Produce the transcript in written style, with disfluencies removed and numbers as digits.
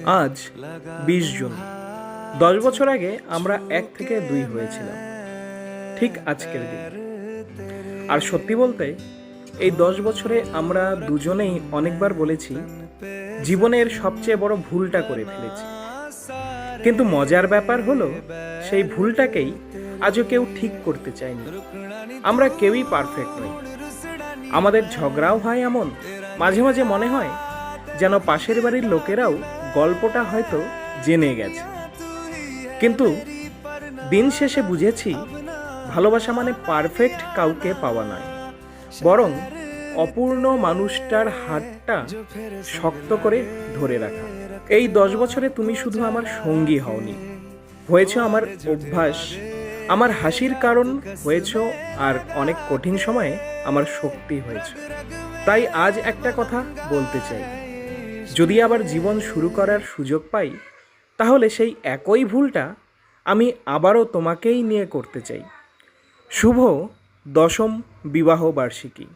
আজ 20 জুন। 10 বছর আগে আমরা 1 থেকে 2 হয়েছিলাম, ঠিক আজকের দিন। আর সত্যি বলতে এই 10 বছরে আমরা দুজনেই অনেকবার বলেছি জীবনের সবচেয়ে বড় ভুলটা করে ফেলেছি। কিন্তু মজার ব্যাপার হলো সেই ভুলটাকেই আজও কেউ ঠিক করতে চায়নি। আমরা কেউই পারফেক্ট নই। আমাদের ঝগড়াও হয় এমন, মাঝে মাঝে মনে হয় যেন পাশের বাড়ির লোকেরাও গল্পটা হয়তো জেনে গেছে। কিন্তু দিন শেষে বুঝেছি ভালোবাসা মানে পারফেক্ট কাউকে পাওয়া নয়, বরং অপূর্ণ মানুষটার হাতটা শক্ত করে ধরে রাখা। এই 10 বছরে তুমি শুধু আমার সঙ্গী হওনি, হয়েছ আমার অভ্যাস, আমার হাসির কারণ হয়েছ, আর অনেক কঠিন সময়ে আমার শক্তি হয়েছে। তাই আজ একটা কথা বলতে চাই, যদি আবার জীবন শুরু করার সুযোগ পাই তাহলে সেই একই ভুলটা আমি আবারও তোমাকেই নিয়ে করতে চাই। শুভ 10ম বিবাহ বার্ষিকী।